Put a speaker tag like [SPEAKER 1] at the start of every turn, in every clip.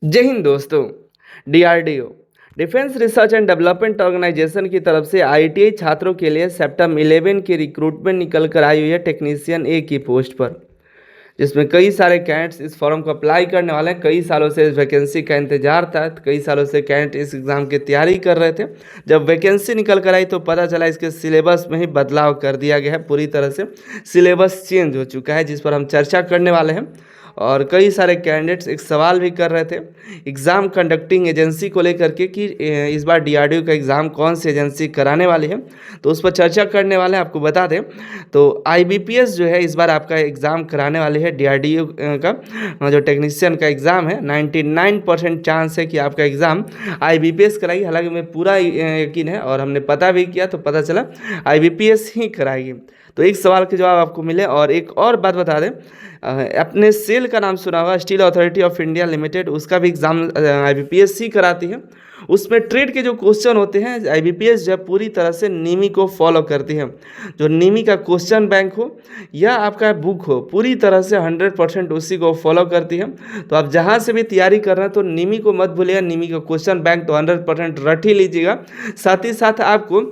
[SPEAKER 1] जय हिंद दोस्तों। DRDO defence research and development organisation की तरफ से आईटीआई छात्रों के लिए सितंबर 11 की रिक्रूटमेंट निकल कर आई हुई है टेक्नीशियन ए की पोस्ट पर, जिसमें कई सारे कैंडिडेट्स इस फॉर्म को अप्लाई करने वाले हैं। कई सालों से इस वैकेंसी का इंतजार था, कई सालों से कैंडिडेट इस एग्ज़ाम की तैयारी कर रहे थे। जब वैकेंसी निकल कर आई तो पता चला इसके सिलेबस में ही बदलाव कर दिया गया है। पूरी तरह से सिलेबस चेंज हो चुका है, जिस पर हम चर्चा करने वाले हैं। और कई सारे कैंडिडेट्स एक सवाल भी कर रहे थे एग्ज़ाम कंडक्टिंग एजेंसी को लेकर के कि इस बार डीआरडीओ का एग्ज़ाम कौन सी एजेंसी कराने वाली है, तो उस पर चर्चा करने वाले हैं। आपको बता दें तो आईबीपीएस जो है इस बार आपका एग्ज़ाम कराने वाली है। डीआरडीओ का जो टेक्नीशियन का एग्ज़ाम है 99% चांस है कि आपका एग्ज़ाम आईबीपीएस कराएगी। हालांकि मैं पूरा यकीन है और हमने पता भी किया तो पता चला आईबीपीएस ही कराएगी। तो एक सवाल के जवाब आपको मिले। और एक और बात बता दें, अपने सेल का नाम सुना होगा, steel authority of India limited, उसका भी एग्ज़ाम आईबीपीएस ही कराती है। उसमें ट्रेड के जो क्वेश्चन होते हैं आईबीपीएस जब पूरी तरह से नीमी को फॉलो करती है। जो नीमी का क्वेश्चन बैंक हो या आपका बुक हो, पूरी तरह से 100% उसी को फॉलो करती है। तो आप जहाँ से भी तैयारी कर रहे हैं तो नीमी को मत भूलिएगा। नीमी का क्वेश्चन बैंक तो 100% रट ही लीजिएगा। साथ ही साथ आपको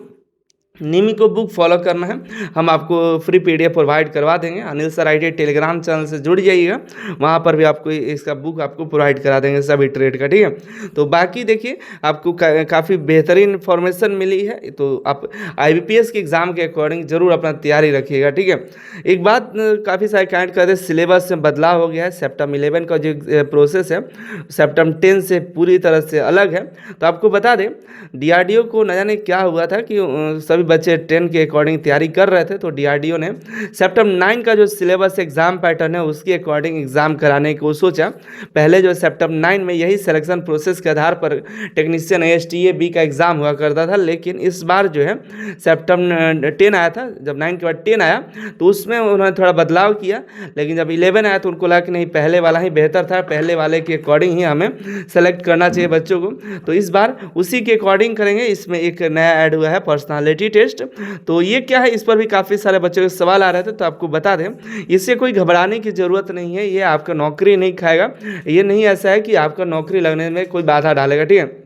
[SPEAKER 1] नीमी को बुक फॉलो करना है। हम आपको फ्री पीडीएफ प्रोवाइड करवा देंगे। Anil sir IT Telegram channel से जुड़ जाइएगा, वहाँ पर भी आपको इसका बुक आपको प्रोवाइड करा देंगे सभी ट्रेड का, ठीक है। तो बाकी देखिए आपको काफ़ी बेहतरीन इन्फॉर्मेशन मिली है, तो आप आईबीपीएस के एग्ज़ाम के अकॉर्डिंग ज़रूर अपना तैयारी रखिएगा, ठीक है। एक बात काफ़ी सारे कैंडिडेट कहते हैं सिलेबस में बदलाव हो गया है। सितंबर 11 का जो प्रोसेस है सितंबर 10 से पूरी तरह से अलग है। तो आपको बता दें डीआरडीओ को न जाने क्या हुआ था कि सभी बच्चे 10 के अकॉर्डिंग तैयारी कर रहे थे, तो डीआरडीओ ने सितंबर 9 का जो सिलेबस एग्ज़ाम पैटर्न है उसके अकॉर्डिंग एग्ज़ाम कराने को सोचा। पहले जो सितंबर 9 में यही सिलेक्शन प्रोसेस के आधार पर टेक्नीशियन एएसटीए बी का एग्ज़ाम हुआ करता था, लेकिन इस बार जो है सितंबर 10 आया था, जब 9 के बाद 10 आया तो उसमें उन्होंने थोड़ा बदलाव किया। लेकिन जब 11 आया तो उनको लगा कि नहीं, पहले वाला ही बेहतर था, पहले वाले के अकॉर्डिंग ही हमें सेलेक्ट करना चाहिए बच्चों को। तो इस बार उसी के अकॉर्डिंग करेंगे। इसमें एक नया ऐड हुआ है पर्सनालिटी टेस्ट। तो ये क्या है, इस पर भी काफ़ी सारे बच्चों के सवाल आ रहे थे। तो आपको बता दें इससे कोई घबराने की ज़रूरत नहीं है। ये आपका नौकरी नहीं खाएगा। ये नहीं ऐसा है कि आपका नौकरी लगने में कोई बाधा डालेगा, ठीक है।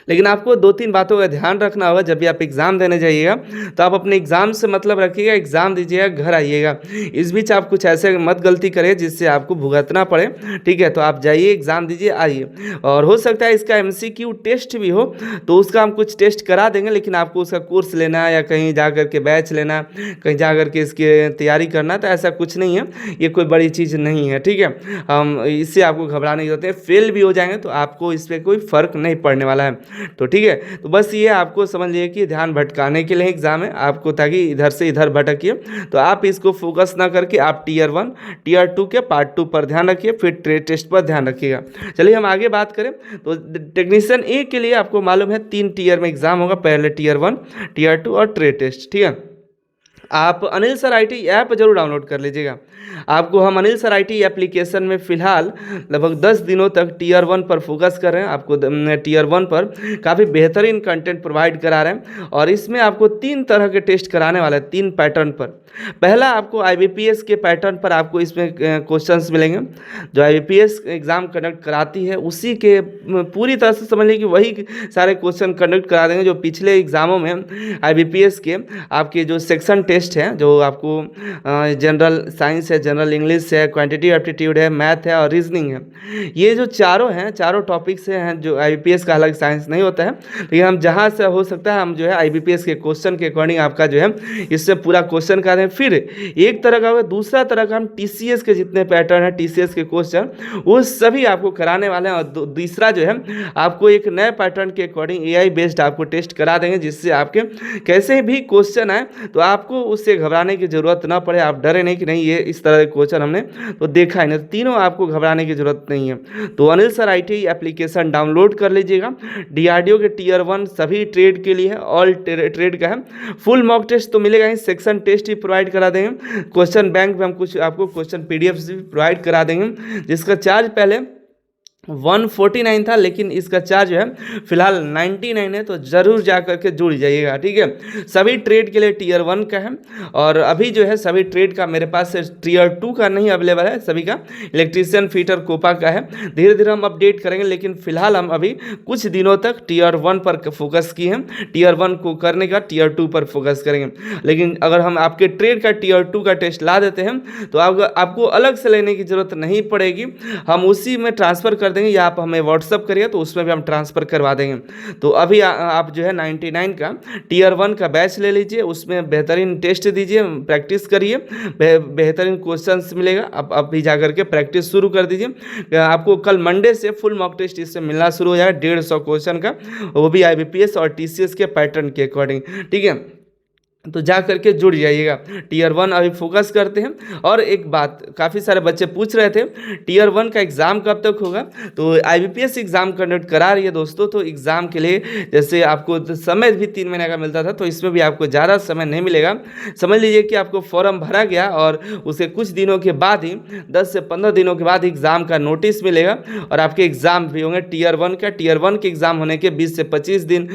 [SPEAKER 1] लेकिन आपको 2-3 बातों का ध्यान रखना होगा। जब भी आप एग्ज़ाम देने जाइएगा तो आप अपने एग्ज़ाम से मतलब रखिएगा, एग्ज़ाम दीजिएगा, घर आइएगा। इस बीच आप कुछ ऐसे मत गलती करें जिससे आपको भुगतना पड़े, ठीक है। तो आप जाइए, एग्ज़ाम दीजिए, आइए। और हो सकता है इसका एमसीक्यू टेस्ट भी हो, तो उसका हम कुछ टेस्ट करा देंगे, लेकिन आपको उसका कोर्स लेना है या कहीं जा कर के बैच लेना, कहीं जा कर के इसकी तैयारी करना, तो ऐसा कुछ नहीं है। ये कोई बड़ी चीज़ नहीं है, ठीक है। हम इससे आपको घबराने की जरूरत है। फेल भी हो जाएंगे तो आपको इस पर कोई फ़र्क नहीं पड़ने वाला है, तो ठीक है। तो बस ये आपको समझ लीजिए कि ध्यान भटकाने के लिए एग्ज़ाम है आपको, ताकि इधर से इधर भटकिए। तो आप इसको फोकस ना करके आप टीयर 1 टीयर 2 के पार्ट 2 पर ध्यान रखिए, फिर ट्रेड टेस्ट पर ध्यान रखिएगा। चलिए हम आगे बात करें तो टेक्नीशियन ए के लिए आपको मालूम है 3 टीयर में एग्ज़ाम होगा, पहले टीयर 1, टीयर 2 और ट्रेड टेस्ट, ठीक है। आप अनिल सर आईटी ऐप जरूर डाउनलोड कर लीजिएगा। आपको हम अनिल सर आईटी एप्लीकेशन में फ़िलहाल लगभग 10 दिनों तक टीयर 1 पर फोकस कर रहे हैं। आपको टीयर 1 पर काफ़ी बेहतरीन कंटेंट प्रोवाइड करा रहे हैं, और इसमें आपको 3 तरह के टेस्ट कराने वाले हैं, 3 पैटर्न पर। पहला आपको आईबीपीएस के पैटर्न पर आपको इसमें क्वेश्चंस मिलेंगे। जो आईबीपीएस एग्ज़ाम कंडक्ट कराती है उसी के पूरी तरह से समझ लीजिए कि वही सारे क्वेश्चन कंडक्ट करा देंगे जो पिछले एग्ज़ामों में आईबीपीएस के आपके जो सेक्शन टेस्ट हैं, जो आपको जनरल साइंस है, जनरल इंग्लिश है, क्वांटिटेटिव एप्टीट्यूड है, मैथ है और रीजनिंग है। ये जो चारों हैं, चारों टॉपिक से हैं जो आईबीपीएस का अलग साइंस नहीं होता है, लेकिन हम जहाँ से हो सकता है हम जो है आईबीपीएस के क्वेश्चन के अकॉर्डिंग आपका जो है इससे पूरा क्वेश्चन का दें। फिर एक तरह का होगा, दूसरा तरह का हम टीसीएस के जितने पैटर्न है, टीसीएस के क्वेश्चन, वो सभी आपको कराने वाले हैं। और तीसरा जो है आपको एक नए पैटर्न के अकॉर्डिंग एआई बेस्ड आपको टेस्ट करा देंगे, जिससे आपके कैसे भी क्वेश्चन आए तो आपको उससे घबराने की ज़रूरत ना पड़े। आप डरे नहीं कि नहीं ये इस तरह के क्वेश्चन हमने तो देखा ही नहीं। तो तीनों आपको घबराने की ज़रूरत नहीं है। तो Anil sir IT application download कर लीजिएगा। डीआरडीओ के टीयर 1 सभी ट्रेड के लिए है, ऑल ट्रेड का है। फुल मॉक टेस्ट तो मिलेगा ही, सेक्शन टेस्ट ही प्रोवाइड करा देंगे। क्वेश्चन बैंक में हम कुछ आपको क्वेश्चन पीडीएफ भी प्रोवाइड करा देंगे, जिसका चार्ज पहले 149 था, लेकिन इसका चार्ज जो है फिलहाल 99 है, तो ज़रूर जा करके जुड़ जाइएगा, ठीक है। सभी ट्रेड के लिए टीयर 1 का है, और अभी जो है सभी ट्रेड का मेरे पास टीयर 2 का नहीं अवेलेबल है, सभी का इलेक्ट्रीशियन, फिटर, कोपा का है। धीरे धीरे हम अपडेट करेंगे, लेकिन फिलहाल हम अभी कुछ दिनों तक टीयर 1 पर फोकस किए हैं। टीयर 1 को करने का टीयर 2 पर फोकस करेंगे, लेकिन अगर हम आपके ट्रेड का टीयर 2 का टेस्ट ला देते हैं तो आपको अलग से लेने की ज़रूरत नहीं पड़ेगी, हम उसी में ट्रांसफ़र कर देंगे, या आप हमें व्हाट्सअप करिए तो उसमें भी हम ट्रांसफ़र करवा देंगे। तो अभी आप जो है 99 का टीयर 1 का बैच ले लीजिए, उसमें बेहतरीन टेस्ट दीजिए, प्रैक्टिस करिए, बेहतरीन क्वेश्चंस मिलेगा। आप अभी जा करके प्रैक्टिस शुरू कर दीजिए। आपको कल मंडे से फुल मॉक टेस्ट इससे मिलना शुरू हो जाएगा, 150 क्वेश्चन का, वो भी IBPS और TCS के पैटर्न के अकॉर्डिंग, ठीक है। तो जा करके जुड़ जाइएगा। टीयर 1 अभी फोकस करते हैं। और एक बात, काफ़ी सारे बच्चे पूछ रहे थे टीयर 1 का एग्ज़ाम कब तक होगा, तो IBPS एग्ज़ाम कंडक्ट करा रही है दोस्तों। तो एग्ज़ाम के लिए जैसे आपको समय भी 3 महीने का मिलता था, तो इसमें भी आपको ज़्यादा समय नहीं मिलेगा। समझ लीजिए कि आपको फॉर्म भरा गया और उसे कुछ दिनों के बाद ही 10 से 15 दिनों के बाद एग्ज़ाम का नोटिस मिलेगा, और आपके एग्ज़ाम भी होंगे टीयर 1 का। टीयर 1 के एग्ज़ाम होने के 20 से 25 दिन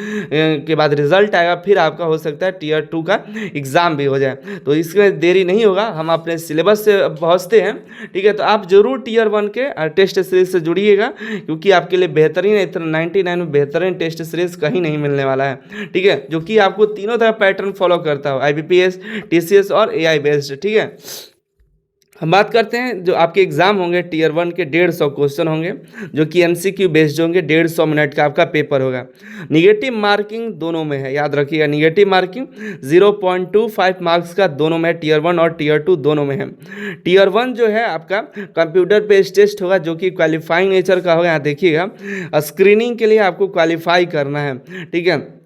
[SPEAKER 1] के बाद रिजल्ट आएगा, फिर आपका हो सकता है टीयर 2 का एग्ज़ाम भी हो जाए। तो इसमें देरी नहीं होगा, हम अपने सिलेबस से पहुँचते हैं, ठीक है। तो आप जरूर टीयर 1 के टेस्ट सीरीज से जुड़िएगा, क्योंकि आपके लिए बेहतरीन है। इतना 99 में बेहतरीन टेस्ट सीरीज कहीं नहीं मिलने वाला है, ठीक है, जो कि आपको तीनों तरह पैटर्न फॉलो करता हो, IBPS, TCS और AI बेस्ड, ठीक है। हम बात करते हैं जो आपके एग्ज़ाम होंगे टीयर 1 के 150 क्वेश्चन होंगे, जो कि MCQ बेस्ड होंगे, 150 मिनट का आपका पेपर होगा। निगेटिव मार्किंग दोनों में है, याद रखिएगा, निगेटिव मार्किंग 0.25 मार्क्स का दोनों में, टीयर 1 और टीयर 2 दोनों में है। टीयर 1 जो है आपका कंप्यूटर बेस्ड टेस्ट होगा, जो कि क्वालिफाइंग नेचर का होगा। यहाँ देखिएगा, स्क्रीनिंग के लिए आपको क्वालिफाई करना है, ठीक है।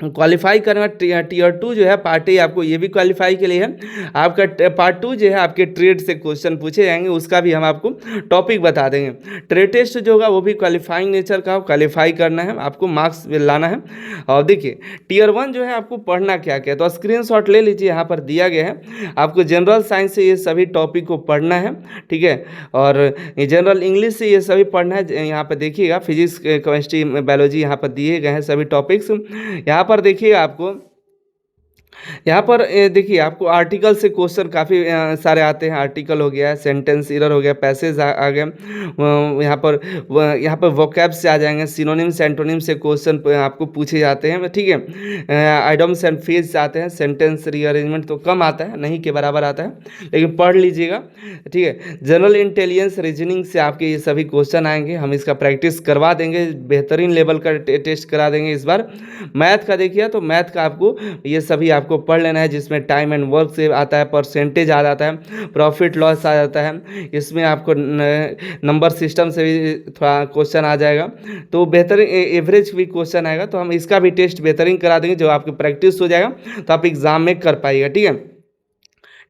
[SPEAKER 1] क्वालिफाई करना, टीयर 2 जो है पार्ट ए आपको ये भी क्वालिफाई के लिए है। आपका पार्ट 2 जो है आपके ट्रेड से क्वेश्चन पूछे जाएंगे, उसका भी हम आपको टॉपिक बता देंगे। ट्रेड टेस्ट जो होगा वो भी क्वालिफाइंग नेचर का, क्वालिफाई करना है, आपको मार्क्स लाना है। और देखिए टीयर 1 जो है आपको पढ़ना क्या क्या है, तो स्क्रीनशॉट ले लीजिए, यहाँ पर दिया गया है। आपको जनरल साइंस से ये सभी टॉपिक को पढ़ना है, ठीक है, और जनरल इंग्लिश से ये सभी पढ़ना है। यहाँ पर देखिएगा, फिजिक्स, केमिस्ट्री, बायोलॉजी यहाँ पर दिए गए हैं सभी टॉपिक्स। यहाँ पर देखिए आपको, यहाँ पर देखिए आपको आर्टिकल से क्वेश्चन काफ़ी सारे आते हैं। आर्टिकल हो गया, सेंटेंस एरर हो गया, पैसेज आ गया, यहाँ पर वोकैब से आ जाएंगे, सिनोनिम्स एंटोनिम से क्वेश्चन आपको पूछे जाते हैं, ठीक है। आइडम्स एंड फ्रेज से आते हैं। सेंटेंस रीअरेंजमेंट तो कम आता है, नहीं के बराबर आता है, लेकिन पढ़ लीजिएगा, ठीक है। जनरल इंटेलिजेंस, रीजनिंग से आपके ये सभी क्वेश्चन आएंगे, हम इसका प्रैक्टिस करवा देंगे, बेहतरीन लेवल का टेस्ट करा देंगे इस बार। मैथ का देखिए, तो मैथ का आपको ये सभी आपको पढ़ लेना है, जिसमें टाइम एंड वर्क से आता है, परसेंटेज आ जाता है, प्रॉफिट लॉस आ जाता है, इसमें आपको नंबर सिस्टम से भी थोड़ा क्वेश्चन आ जाएगा, तो बेहतरीन एवरेज भी क्वेश्चन आएगा। तो हम इसका भी टेस्ट बेहतरीन करा देंगे, जो आपकी प्रैक्टिस हो जाएगा, तो आप एग्जाम में कर पाइएगा, ठीक है।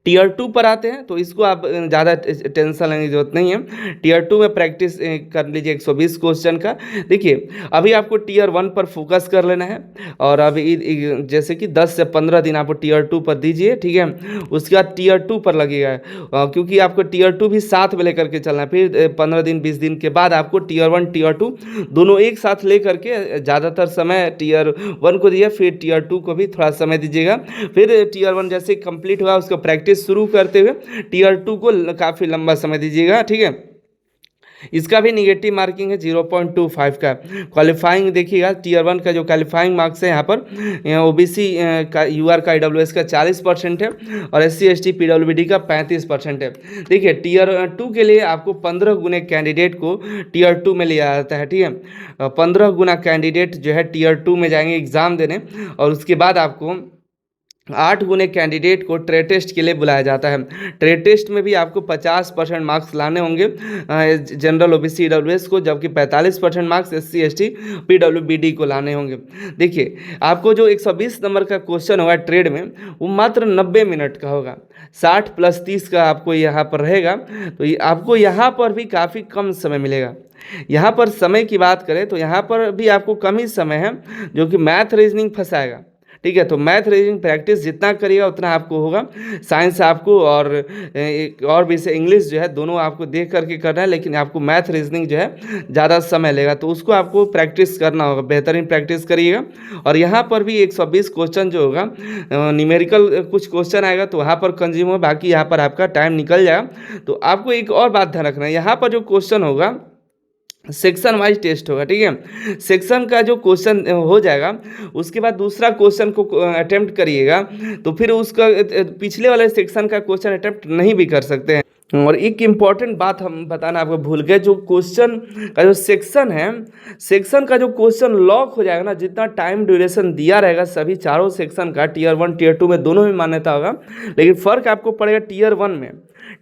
[SPEAKER 1] टीयर 2 पर आते हैं, तो इसको आप ज़्यादा टेंशन लेने की जरूरत नहीं है। टीयर 2 में प्रैक्टिस कर लीजिए 120 क्वेश्चन का। देखिए अभी आपको टीयर 1 पर फोकस कर लेना है, और अभी जैसे कि 10 से 15 दिन आपको टीयर 2 पर दीजिए, ठीक है। उसके बाद टीयर 2 पर लगेगा, क्योंकि आपको टीयर 2 भी साथ में लेकर के चलना है। फिर 15 दिन 20 दिन के बाद आपको टीयर 1 टीयर 2 दोनों एक साथ ले करके ज़्यादातर समय टीयर 1 को दिया, फिर टीयर 2 को भी थोड़ा समय दीजिएगा। फिर टीयर 1 जैसे कंप्लीट होगा, उसको प्रैक्टिस शुरू करते हुए टीयर 2 को काफ़ी लंबा समय दीजिएगा, ठीक है। इसका भी निगेटिव मार्किंग है 0.25 का। क्वालिफाइंग देखिएगा, टीयर 1 का जो क्वालिफाइंग मार्क्स है यहाँ पर OBC का, UR का, IWS का 40% है, और SC ST PWD का 35% है। देखिए टीयर 2 के लिए आपको 15 गुने कैंडिडेट को टीयर 2 में लिया जाता है, ठीक है। 15 गुना कैंडिडेट जो है टीयर 2 में जाएंगे एग्ज़ाम देने, और उसके बाद आपको 8 गुने कैंडिडेट को ट्रेड टेस्ट के लिए बुलाया जाता है। ट्रेड टेस्ट में भी आपको 50% मार्क्स लाने होंगे जनरल OBC EWS को, जबकि 45% मार्क्स SC ST PWBD को लाने होंगे। देखिए आपको जो 120 नंबर का क्वेश्चन होगा ट्रेड में, वो मात्र 90 मिनट का होगा। 60 + 30 का आपको यहाँ पर रहेगा, तो आपको यहाँ पर भी काफ़ी कम समय मिलेगा। यहाँ पर समय की बात करें तो यहाँ पर भी आपको कम ही समय है, जो कि मैथ रीजनिंग फंसाएगा, ठीक है। तो मैथ रीजनिंग प्रैक्टिस जितना करिएगा उतना आपको होगा। साइंस आपको और एक और विषय इंग्लिश जो है दोनों आपको देख करके करना है, लेकिन आपको मैथ रीजनिंग जो है ज़्यादा समय लेगा, तो उसको आपको प्रैक्टिस करना होगा, बेहतरीन प्रैक्टिस करिएगा। और यहाँ पर भी 120 क्वेश्चन जो होगा न्यूमेरिकल कुछ क्वेश्चन आएगा तो वहाँ पर कंज्यूम होगा, बाकी यहाँ पर आपका टाइम निकल जाएगा। तो आपको एक और बात ध्यान रखना है, यहाँ पर जो क्वेश्चन होगा सेक्शन वाइज टेस्ट होगा, ठीक है। सेक्शन का जो क्वेश्चन हो जाएगा उसके बाद दूसरा क्वेश्चन को अटेम्प्ट करिएगा, तो फिर उसका पिछले वाले सेक्शन का क्वेश्चन अटेम्प्ट नहीं भी कर सकते हैं। और एक इम्पॉर्टेंट बात हम बताना आपको भूल गए, जो क्वेश्चन का जो सेक्शन है, सेक्शन का जो क्वेश्चन लॉक हो जाएगा ना, जितना टाइम ड्यूरेशन दिया रहेगा सभी चारों सेक्शन का, टीयर 1 टीयर 2 में दोनों में मान्यता होगा, लेकिन फ़र्क आपको पड़ेगा टीयर 1 में।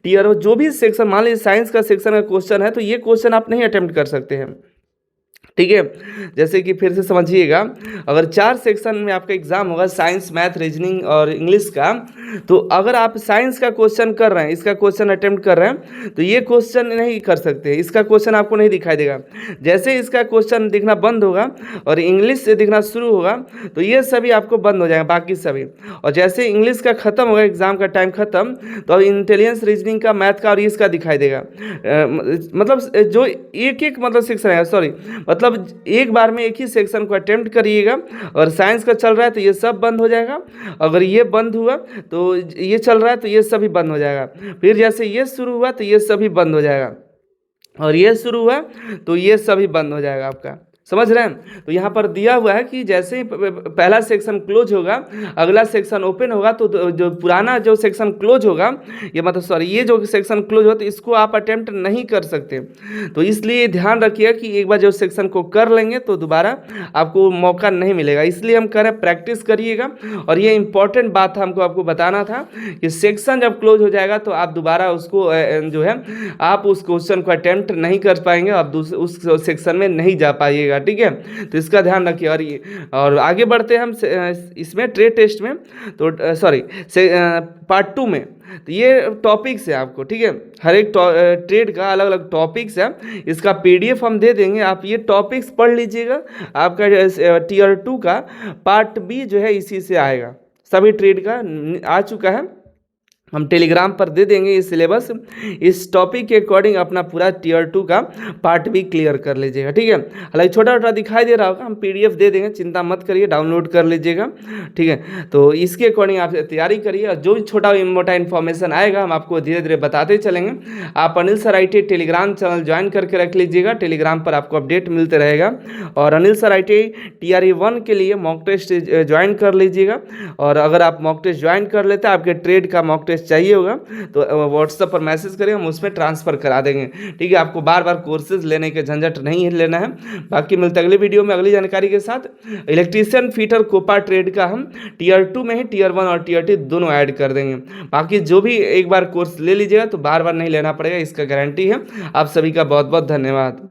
[SPEAKER 1] टीयर जो भी सेक्शन, मान लीजिए साइंस का सेक्शन का क्वेश्चन है तो ये क्वेश्चन आप नहीं अटेम्प्ट कर सकते हैं, ठीक है। जैसे कि फिर से समझिएगा, अगर 4 सेक्शन में आपका एग्जाम होगा, साइंस, मैथ, रीजनिंग और इंग्लिश का, तो अगर आप साइंस का क्वेश्चन कर रहे हैं, इसका क्वेश्चन अटेम्प्ट कर रहे हैं, तो ये क्वेश्चन नहीं कर सकते, इसका क्वेश्चन आपको नहीं दिखाई देगा। जैसे इसका क्वेश्चन दिखना बंद होगा और इंग्लिश से दिखना शुरू होगा तो ये सभी आपको बंद हो जाएगा, बाकी सभी। और जैसे इंग्लिश का खत्म होगा, एग्जाम का टाइम खत्म, तो अब इंटेलिजेंस, रीजनिंग का, मैथ का और इसका दिखाई देगा। मतलब जो एक मतलब सेक्शन है, सॉरी, मतलब एक बार में एक ही सेक्शन को अटेम्प्ट करिएगा। और साइंस का चल रहा है तो ये सब बंद हो जाएगा, अगर ये बंद हुआ तो ये चल रहा है तो ये सभी बंद हो जाएगा, फिर जैसे ये शुरू हुआ तो ये सभी बंद हो जाएगा, और ये शुरू हुआ तो ये सभी बंद हो जाएगा आपका। समझ रहे हैं? तो यहाँ पर दिया हुआ है कि जैसे ही पहला सेक्शन क्लोज होगा, अगला सेक्शन ओपन होगा, तो जो पुराना जो सेक्शन क्लोज होगा, ये मतलब सॉरी, ये जो सेक्शन क्लोज होता है इसको आप अटेम्प्ट नहीं कर सकते। तो इसलिए ध्यान रखिए कि एक बार जो सेक्शन को कर लेंगे तो दोबारा आपको मौका नहीं मिलेगा। इसलिए हम कह रहे हैं प्रैक्टिस करिएगा। और ये इंपॉर्टेंट बात हमको आपको बताना था कि सेक्शन जब क्लोज हो जाएगा तो आप दोबारा उसको जो है आप उस क्वेश्चन को अटेम्प्ट नहीं कर पाएंगे, आप उस सेक्शन में नहीं जा पाइएगा, ठीक है। तो इसका ध्यान रखिए। और आगे बढ़ते हैं हम इसमें ट्रेड टेस्ट में, तो सॉरी पार्ट 2 में, तो ये टॉपिक्स है आपको, ठीक है। हर एक ट्रेड का अलग अलग टॉपिक्स है, इसका पीडीएफ हम दे देंगे, आप ये टॉपिक्स पढ़ लीजिएगा। आपका टीयर 2 का पार्ट बी जो है इसी से आएगा, सभी ट्रेड का आ चुका है, हम टेलीग्राम पर दे देंगे ये सिलेबस। इस टॉपिक के अकॉर्डिंग अपना पूरा टीयर 2 का पार्ट भी क्लियर कर लीजिएगा, ठीक है। हालांकि छोटा छोटा दिखाई दे रहा होगा, हम पीडीएफ दे देंगे, चिंता मत करिए, डाउनलोड कर लीजिएगा, ठीक है। तो इसके अकॉर्डिंग आप तैयारी करिए, और जो भी छोटा मोटा इन्फॉर्मेशन आएगा हम आपको धीरे धीरे बताते चलेंगे। आप Anil sir IT Telegram channel join करके रख लीजिएगा, टेलीग्राम पर आपको अपडेट मिलते रहेगा। और अनिल सर IT TRE 1 के लिए मॉक टेस्ट ज्वाइन कर लीजिएगा। और अगर आप मॉक टेस्ट ज्वाइन कर लेते हैं, आपके ट्रेड का मॉक टेस्ट चाहिए होगा तो व्हाट्सएप पर मैसेज करें, हम उसमें ट्रांसफ़र करा देंगे, ठीक है। आपको बार बार कोर्सेज लेने के झंझट नहीं लेना है। बाकी मिलते अगले वीडियो में अगली जानकारी के साथ। इलेक्ट्रीशियन, फिटर, कोपा ट्रेड का हम टीयर 2 में ही टीयर 1 और टीयर 2 दोनों ऐड कर देंगे। बाकी जो भी एक बार कोर्स ले लीजिएगा तो बार बार नहीं लेना पड़ेगा, इसका गारंटी है। आप सभी का बहुत बहुत धन्यवाद।